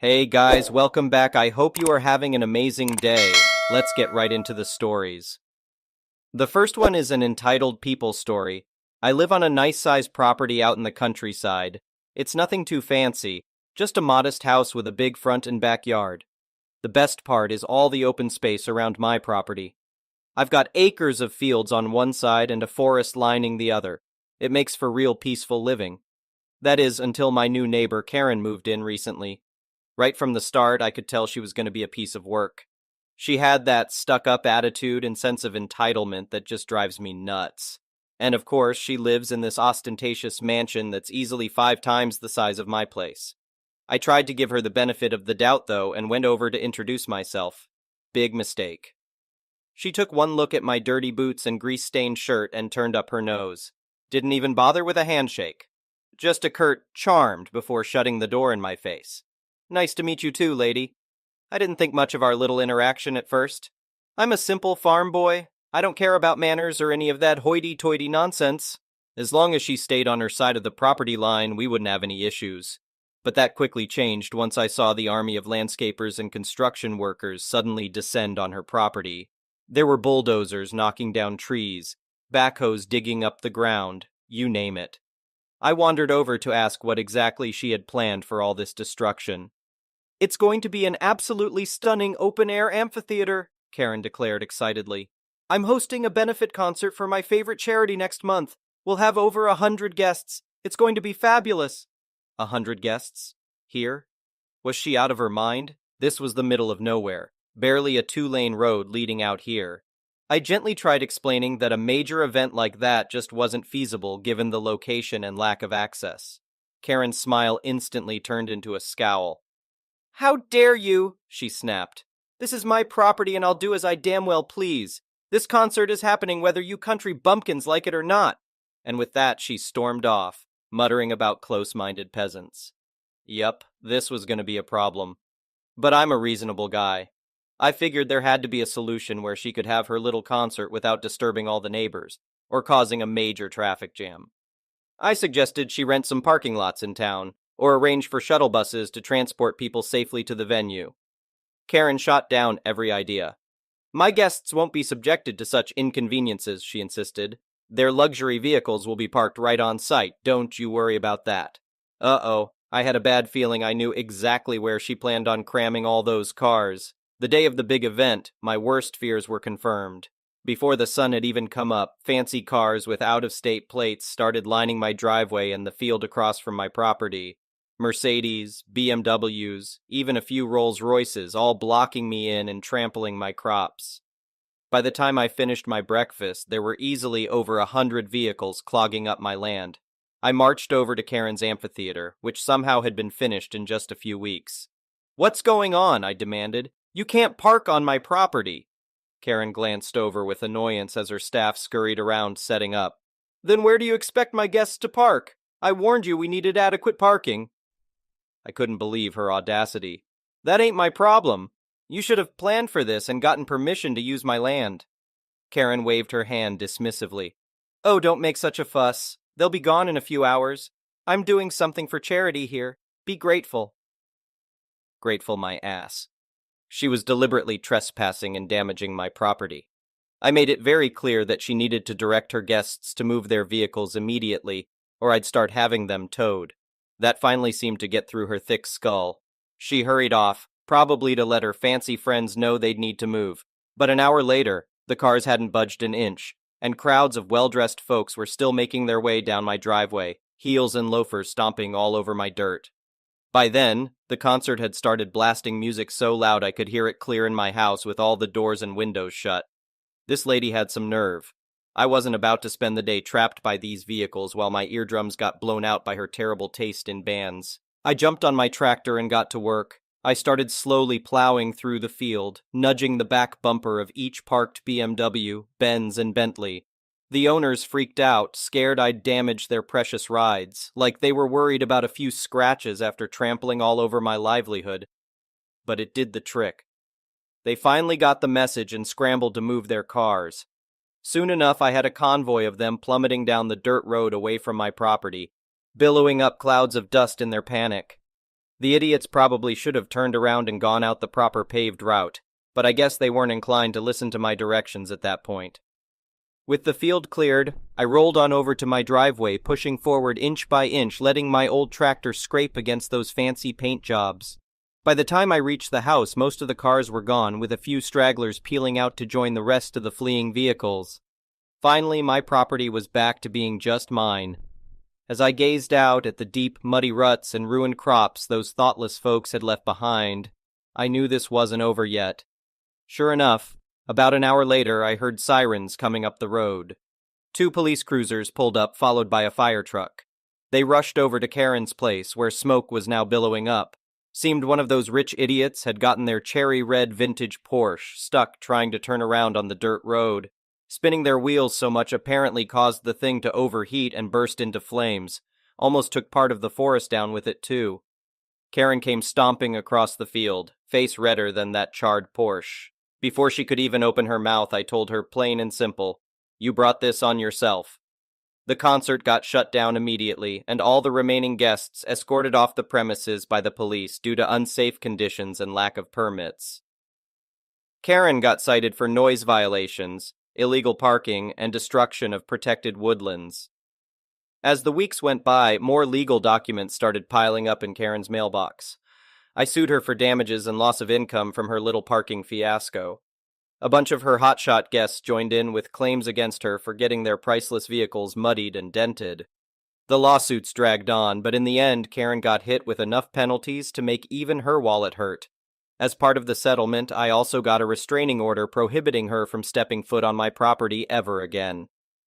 Hey guys, welcome back. I hope you are having an amazing day. Let's get right into the stories. The first one is an entitled People story. I live on a nice-sized property out in the countryside. It's nothing too fancy, just a modest house with a big front and backyard. The best part is all the open space around my property. I've got acres of fields on one side and a forest lining the other. It makes for real peaceful living. That is, until my new neighbor Karen moved in recently. Right from the start, I could tell she was going to be a piece of work. She had that stuck-up attitude and sense of entitlement that just drives me nuts. And of course, she lives in this ostentatious mansion that's easily 5 times the size of my place. I tried to give her the benefit of the doubt, though, and went over to introduce myself. Big mistake. She took one look at my dirty boots and grease-stained shirt and turned up her nose. Didn't even bother with a handshake. Just a curt "charmed" before shutting the door in my face. Nice to meet you too, lady. I didn't think much of our little interaction at first. I'm a simple farm boy. I don't care about manners or any of that hoity-toity nonsense. As long as she stayed on her side of the property line, we wouldn't have any issues. But that quickly changed once I saw the army of landscapers and construction workers suddenly descend on her property. There were bulldozers knocking down trees, backhoes digging up the ground, you name it. I wandered over to ask what exactly she had planned for all this destruction. "It's going to be an absolutely stunning open-air amphitheater," Karen declared excitedly. "I'm hosting a benefit concert for my favorite charity next month. We'll have over 100 guests. It's going to be fabulous." 100 guests? Here? Was she out of her mind? This was the middle of nowhere, barely a 2-lane road leading out here. I gently tried explaining that a major event like that just wasn't feasible given the location and lack of access. Karen's smile instantly turned into a scowl. "How dare you?" she snapped. "This is my property and I'll do as I damn well please. This concert is happening whether you country bumpkins like it or not." And with that, she stormed off, muttering about close-minded peasants. Yup, this was going to be a problem. But I'm a reasonable guy. I figured there had to be a solution where she could have her little concert without disturbing all the neighbors, or causing a major traffic jam. I suggested she rent some parking lots in town, or arrange for shuttle buses to transport people safely to the venue. Karen shot down every idea. "My guests won't be subjected to such inconveniences," she insisted. "Their luxury vehicles will be parked right on site, don't you worry about that." Uh-oh, I had a bad feeling I knew exactly where she planned on cramming all those cars. The day of the big event, my worst fears were confirmed. Before the sun had even come up, fancy cars with out-of-state plates started lining my driveway and the field across from my property. Mercedes, BMWs, even a few Rolls-Royces, all blocking me in and trampling my crops. By the time I finished my breakfast, there were easily over 100 vehicles clogging up my land. I marched over to Karen's amphitheater, which somehow had been finished in just a few weeks. "What's going on?" I demanded. "You can't park on my property." Karen glanced over with annoyance as her staff scurried around setting up. "Then where do you expect my guests to park? I warned you we needed adequate parking." I couldn't believe her audacity. "That ain't my problem. You should have planned for this and gotten permission to use my land." Karen waved her hand dismissively. "Oh, don't make such a fuss. They'll be gone in a few hours. I'm doing something for charity here. Be grateful." Grateful my ass. She was deliberately trespassing and damaging my property. I made it very clear that she needed to direct her guests to move their vehicles immediately, or I'd start having them towed. That finally seemed to get through her thick skull. She hurried off, probably to let her fancy friends know they'd need to move. But an hour later, the cars hadn't budged an inch, and crowds of well-dressed folks were still making their way down my driveway, heels and loafers stomping all over my dirt. By then, the concert had started blasting music so loud I could hear it clear in my house with all the doors and windows shut. This lady had some nerve. I wasn't about to spend the day trapped by these vehicles while my eardrums got blown out by her terrible taste in bands. I jumped on my tractor and got to work. I started slowly plowing through the field, nudging the back bumper of each parked BMW, Benz, and Bentley. The owners freaked out, scared I'd damage their precious rides, like they were worried about a few scratches after trampling all over my livelihood. But it did the trick. They finally got the message and scrambled to move their cars. Soon enough, I had a convoy of them plummeting down the dirt road away from my property, billowing up clouds of dust in their panic. The idiots probably should have turned around and gone out the proper paved route, but I guess they weren't inclined to listen to my directions at that point. With the field cleared, I rolled on over to my driveway, pushing forward inch by inch, letting my old tractor scrape against those fancy paint jobs. By the time I reached the house, most of the cars were gone, with a few stragglers peeling out to join the rest of the fleeing vehicles. Finally, my property was back to being just mine. As I gazed out at the deep, muddy ruts and ruined crops those thoughtless folks had left behind, I knew this wasn't over yet. Sure enough, about an hour later, I heard sirens coming up the road. 2 police cruisers pulled up, followed by a fire truck. They rushed over to Karen's place, where smoke was now billowing up. Seemed one of those rich idiots had gotten their cherry red vintage Porsche stuck trying to turn around on the dirt road. Spinning their wheels so much apparently caused the thing to overheat and burst into flames. Almost took part of the forest down with it, too. Karen came stomping across the field, face redder than that charred Porsche. Before she could even open her mouth, I told her plain and simple, "You brought this on yourself." The concert got shut down immediately, and all the remaining guests escorted off the premises by the police due to unsafe conditions and lack of permits. Karen got cited for noise violations, illegal parking, and destruction of protected woodlands. As the weeks went by, more legal documents started piling up in Karen's mailbox. I sued her for damages and loss of income from her little parking fiasco. A bunch of her hotshot guests joined in with claims against her for getting their priceless vehicles muddied and dented. The lawsuits dragged on, but in the end, Karen got hit with enough penalties to make even her wallet hurt. As part of the settlement, I also got a restraining order prohibiting her from stepping foot on my property ever again.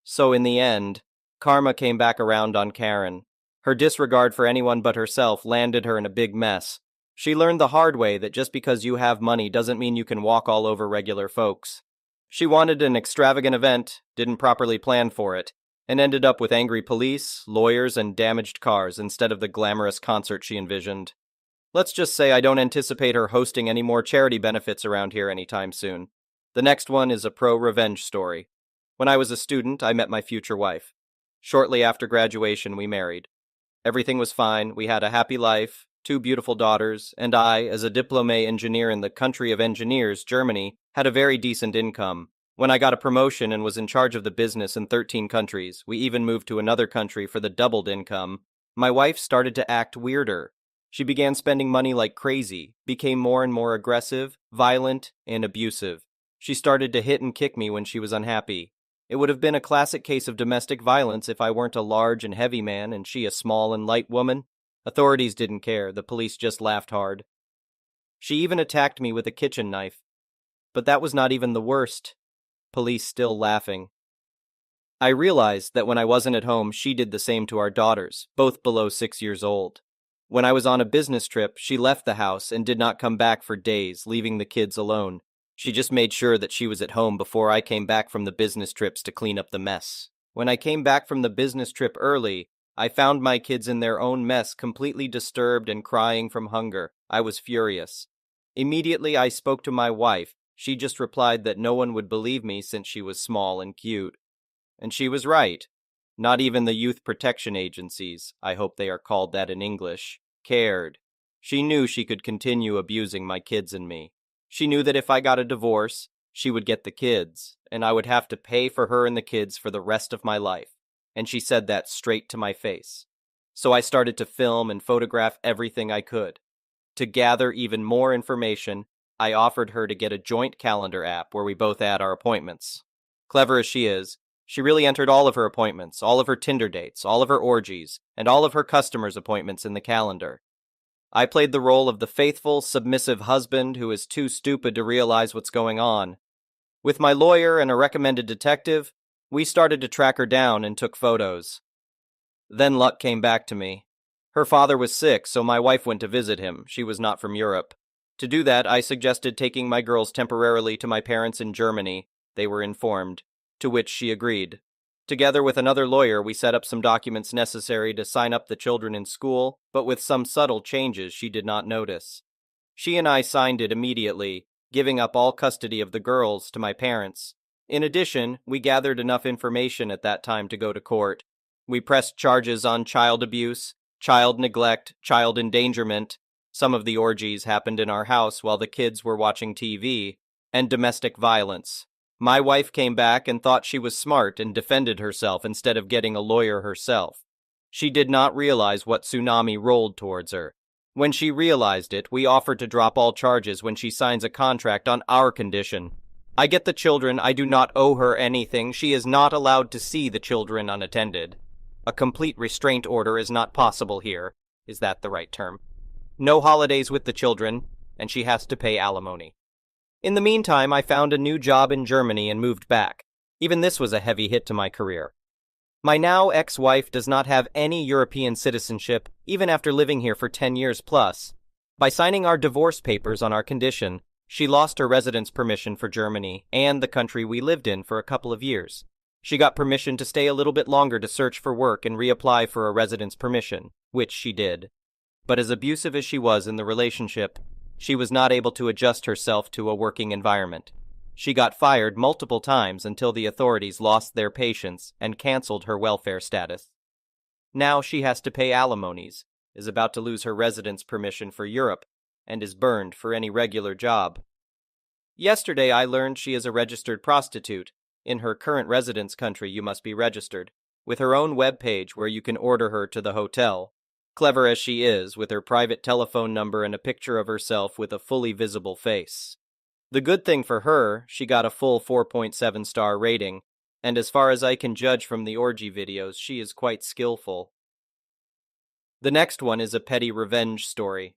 So in the end, karma came back around on Karen. Her disregard for anyone but herself landed her in a big mess. She learned the hard way that just because you have money doesn't mean you can walk all over regular folks. She wanted an extravagant event, didn't properly plan for it, and ended up with angry police, lawyers, and damaged cars instead of the glamorous concert she envisioned. Let's just say I don't anticipate her hosting any more charity benefits around here anytime soon. The next one is a pro-revenge story. When I was a student, I met my future wife. Shortly after graduation, we married. Everything was fine, we had a happy life, 2 beautiful daughters, and I, as a diplômé engineer in the country of engineers, Germany, had a very decent income. When I got a promotion and was in charge of the business in 13 countries, we even moved to another country for the doubled income, my wife started to act weirder. She began spending money like crazy, became more and more aggressive, violent, and abusive. She started to hit and kick me when she was unhappy. It would have been a classic case of domestic violence if I weren't a large and heavy man and she a small and light woman. Authorities didn't care, the police just laughed hard. She even attacked me with a kitchen knife. But that was not even the worst. Police still laughing. I realized that when I wasn't at home, she did the same to our daughters, both below 6 years old. When I was on a business trip, she left the house and did not come back for days, leaving the kids alone. She just made sure that she was at home before I came back from the business trips to clean up the mess. When I came back from the business trip early, I found my kids in their own mess, completely disturbed and crying from hunger. I was furious. Immediately, I spoke to my wife. She just replied that no one would believe me since she was small and cute. And she was right. Not even the youth protection agencies, I hope they are called that in English, cared. She knew she could continue abusing my kids and me. She knew that if I got a divorce, she would get the kids, and I would have to pay for her and the kids for the rest of my life. And she said that straight to my face. So I started to film and photograph everything I could. To gather even more information, I offered her to get a joint calendar app where we both add our appointments. Clever as she is, she really entered all of her appointments, all of her Tinder dates, all of her orgies, and all of her customers' appointments in the calendar. I played the role of the faithful, submissive husband who is too stupid to realize what's going on. With my lawyer and a recommended detective, we started to track her down and took photos. Then luck came back to me. Her father was sick, so my wife went to visit him. She was not from Europe. To do that, I suggested taking my girls temporarily to my parents in Germany. They were informed, to which she agreed. Together with another lawyer, we set up some documents necessary to sign up the children in school, but with some subtle changes she did not notice. She and I signed it immediately, giving up all custody of the girls to my parents. In addition, we gathered enough information at that time to go to court. We pressed charges on child abuse, child neglect, child endangerment, Some of the orgies happened in our house while the kids were watching TV, and domestic violence. My wife came back and thought she was smart and defended herself instead of getting a lawyer herself. She did not realize what tsunami rolled towards her. When she realized it, we offered to drop all charges when she signs a contract on our condition. I get the children, I do not owe her anything, she is not allowed to see the children unattended. A complete restraint order is not possible here. Is that the right term? No holidays with the children, and she has to pay alimony. In the meantime, I found a new job in Germany and moved back. Even this was a heavy hit to my career. My now ex-wife does not have any European citizenship, even after living here for 10 years plus. By signing our divorce papers on our condition, she lost her residence permission for Germany and the country we lived in for a couple of years. She got permission to stay a little bit longer to search for work and reapply for a residence permission, which she did. But as abusive as she was in the relationship, she was not able to adjust herself to a working environment. She got fired multiple times until the authorities lost their patience and canceled her welfare status. Now she has to pay alimonies, is about to lose her residence permission for Europe, and is burned for any regular job. Yesterday I learned she is a registered prostitute. In her current residence country you must be registered, with her own web page where you can order her to the hotel. Clever as she is, with her private telephone number and a picture of herself with a fully visible face. The good thing for her, she got a full 4.7-star rating, and as far as I can judge from the orgy videos, she is quite skillful. The next one is a petty revenge story.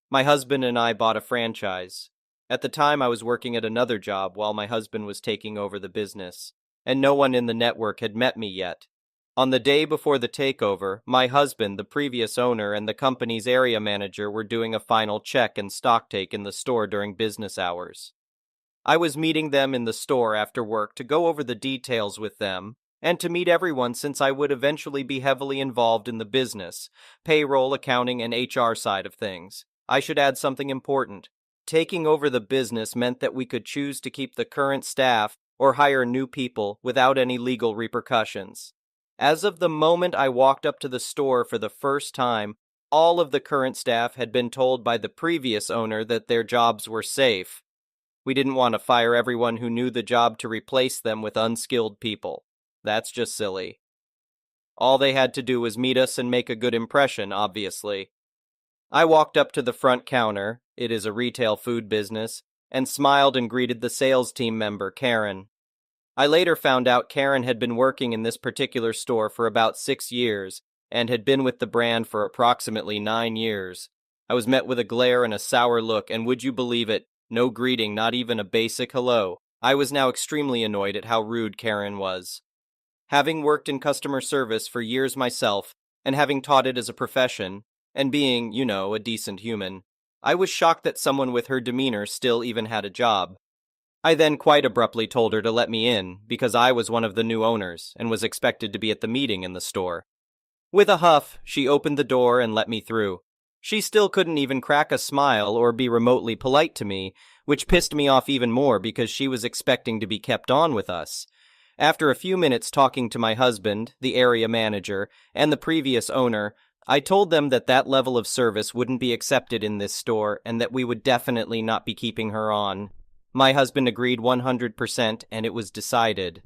My husband and I bought a franchise. At the time I was working at another job while my husband was taking over the business, and no one in the network had met me yet. On the day before the takeover, my husband, the previous owner, and the company's area manager were doing a final check and stocktake in the store during business hours. I was meeting them in the store after work to go over the details with them, and to meet everyone since I would eventually be heavily involved in the business, payroll, accounting, and HR side of things. I should add something important. Taking over the business meant that we could choose to keep the current staff or hire new people without any legal repercussions. As of the moment I walked up to the store for the first time, all of the current staff had been told by the previous owner that their jobs were safe. We didn't want to fire everyone who knew the job to replace them with unskilled people. That's just silly. All they had to do was meet us and make a good impression, obviously. I walked up to the front counter, it is a retail food business, and smiled and greeted the sales team member, Karen. I later found out Karen had been working in this particular store for about 6 years, and had been with the brand for approximately 9 years. I was met with a glare and a sour look, and would you believe it, no greeting, not even a basic hello. I was now extremely annoyed at how rude Karen was. Having worked in customer service for years myself, and having taught it as a profession, and being, a decent human, I was shocked that someone with her demeanor still even had a job. I then quite abruptly told her to let me in, because I was one of the new owners, and was expected to be at the meeting in the store. With a huff, she opened the door and let me through. She still couldn't even crack a smile or be remotely polite to me, which pissed me off even more because she was expecting to be kept on with us. After a few minutes talking to my husband, the area manager, and the previous owner, I told them that that level of service wouldn't be accepted in this store and that we would definitely not be keeping her on. My husband agreed 100%, and it was decided.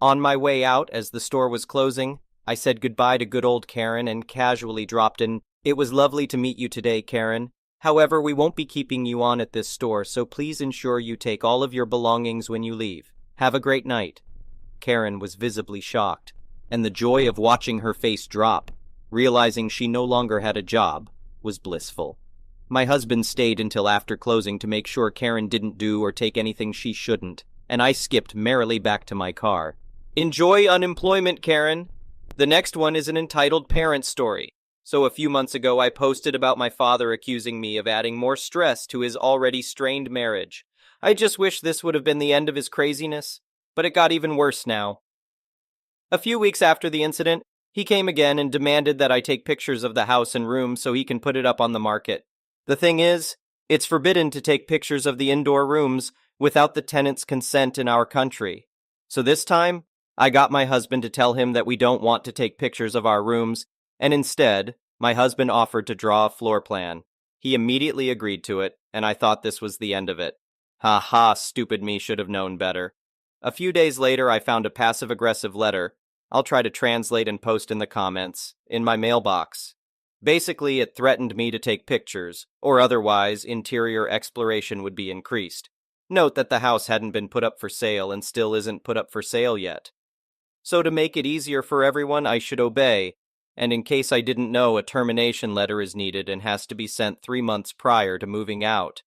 On my way out, as the store was closing, I said goodbye to good old Karen and casually dropped in, "It was lovely to meet you today, Karen. However, we won't be keeping you on at this store, so please ensure you take all of your belongings when you leave. Have a great night." Karen was visibly shocked, and the joy of watching her face drop, realizing she no longer had a job, was blissful. My husband stayed until after closing to make sure Karen didn't do or take anything she shouldn't, and I skipped merrily back to my car. Enjoy unemployment, Karen! The next one is an entitled parent story. So a few months ago I posted about my father accusing me of adding more stress to his already strained marriage. I just wish this would have been the end of his craziness, but it got even worse now. A few weeks after the incident, he came again and demanded that I take pictures of the house and room so he can put it up on the market. The thing is, it's forbidden to take pictures of the indoor rooms without the tenant's consent in our country. So this time, I got my husband to tell him that we don't want to take pictures of our rooms, and instead, my husband offered to draw a floor plan. He immediately agreed to it, and I thought this was the end of it. Ha ha, stupid me should have known better. A few days later, I found a passive-aggressive letter. I'll try to translate and post in the comments, in my mailbox. Basically, it threatened me to take pictures, or otherwise, interior exploration would be increased. Note that the house hadn't been put up for sale and still isn't put up for sale yet. So to make it easier for everyone, I should obey, and in case I didn't know, a termination letter is needed and has to be sent 3 months prior to moving out.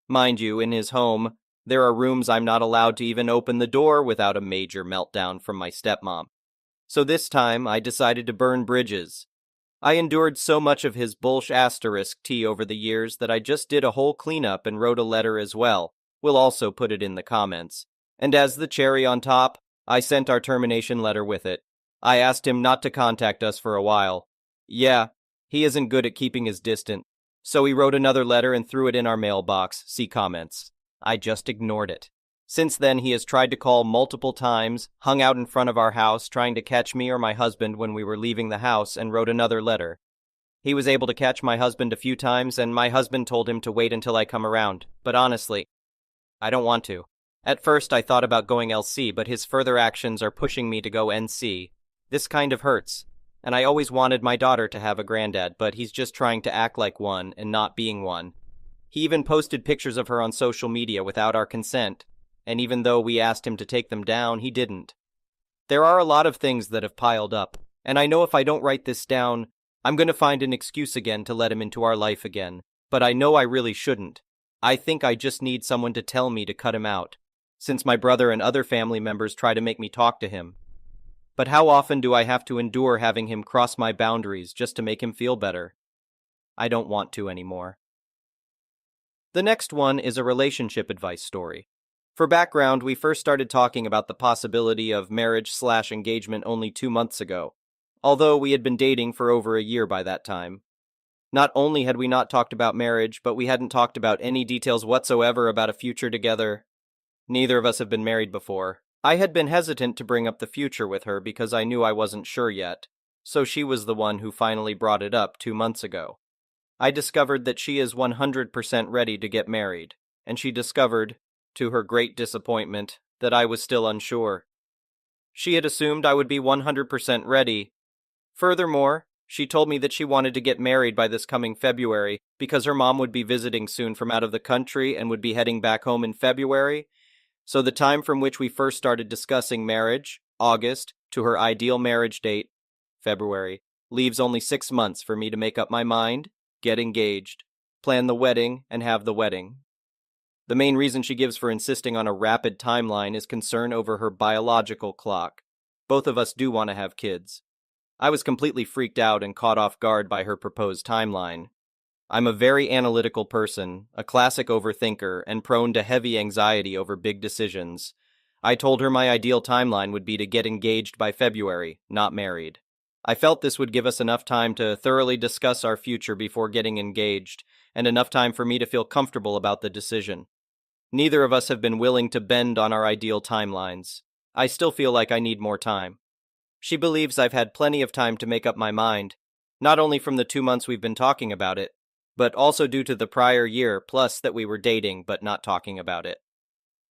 Mind you, in his home, there are rooms I'm not allowed to even open the door without a major meltdown from my stepmom. So this time, I decided to burn bridges. I endured so much of his **T over the years that I just did a whole cleanup and wrote a letter as well. We'll also put it in the comments. And as the cherry on top, I sent our termination letter with it. I asked him not to contact us for a while. Yeah, he isn't good at keeping his distance. So he wrote another letter and threw it in our mailbox. See comments. I just ignored it. Since then, he has tried to call multiple times, hung out in front of our house trying to catch me or my husband when we were leaving the house, and wrote another letter. He was able to catch my husband a few times, and my husband told him to wait until I come around. But honestly, I don't want to. At first, I thought about going LC, but his further actions are pushing me to go NC. This kind of hurts. And I always wanted my daughter to have a granddad, but he's just trying to act like one and not being one. He even posted pictures of her on social media without our consent, and even though we asked him to take them down, he didn't. There are a lot of things that have piled up, and I know if I don't write this down, I'm going to find an excuse again to let him into our life again, but I know I really shouldn't. I think I just need someone to tell me to cut him out, since my brother and other family members try to make me talk to him. But how often do I have to endure having him cross my boundaries just to make him feel better? I don't want to anymore. The next one is a relationship advice story. For background, we first started talking about the possibility of marriage/engagement only 2 months ago, although we had been dating for over a year by that time. Not only had we not talked about marriage, but we hadn't talked about any details whatsoever about a future together. Neither of us have been married before. I had been hesitant to bring up the future with her because I knew I wasn't sure yet, so she was the one who finally brought it up 2 months ago. I discovered that she is 100% ready to get married, and she discovered, to her great disappointment, that I was still unsure. She had assumed I would be 100% ready. Furthermore, she told me that she wanted to get married by this coming February because her mom would be visiting soon from out of the country and would be heading back home in February. So the time from which we first started discussing marriage, August, to her ideal marriage date, February, leaves only 6 months for me to make up my mind, get engaged, plan the wedding, and have the wedding. The main reason she gives for insisting on a rapid timeline is concern over her biological clock. Both of us do want to have kids. I was completely freaked out and caught off guard by her proposed timeline. I'm a very analytical person, a classic overthinker, and prone to heavy anxiety over big decisions. I told her my ideal timeline would be to get engaged by February, not married. I felt this would give us enough time to thoroughly discuss our future before getting engaged, and enough time for me to feel comfortable about the decision. Neither of us have been willing to bend on our ideal timelines. I still feel like I need more time. She believes I've had plenty of time to make up my mind, not only from the 2 months we've been talking about it, but also due to the prior year, plus that we were dating but not talking about it.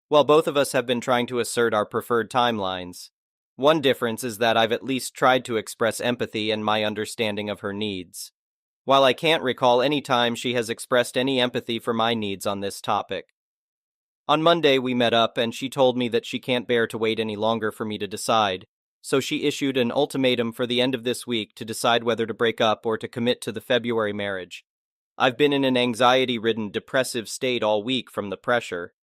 While both of us have been trying to assert our preferred timelines, one difference is that I've at least tried to express empathy and my understanding of her needs. While I can't recall any time she has expressed any empathy for my needs on this topic. On Monday we met up and she told me that she can't bear to wait any longer for me to decide, so she issued an ultimatum for the end of this week to decide whether to break up or to commit to the February marriage. I've been in an anxiety-ridden, depressive state all week from the pressure.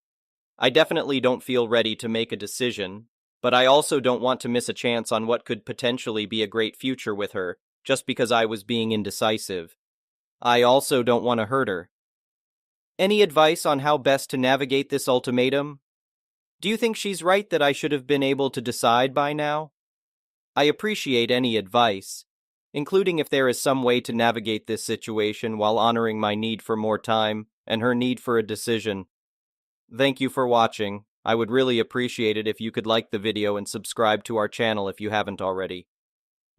I definitely don't feel ready to make a decision, but I also don't want to miss a chance on what could potentially be a great future with her, just because I was being indecisive. I also don't want to hurt her. Any advice on how best to navigate this ultimatum? Do you think she's right that I should have been able to decide by now? I appreciate any advice, including if there is some way to navigate this situation while honoring my need for more time and her need for a decision. Thank you for watching. I would really appreciate it if you could like the video and subscribe to our channel if you haven't already.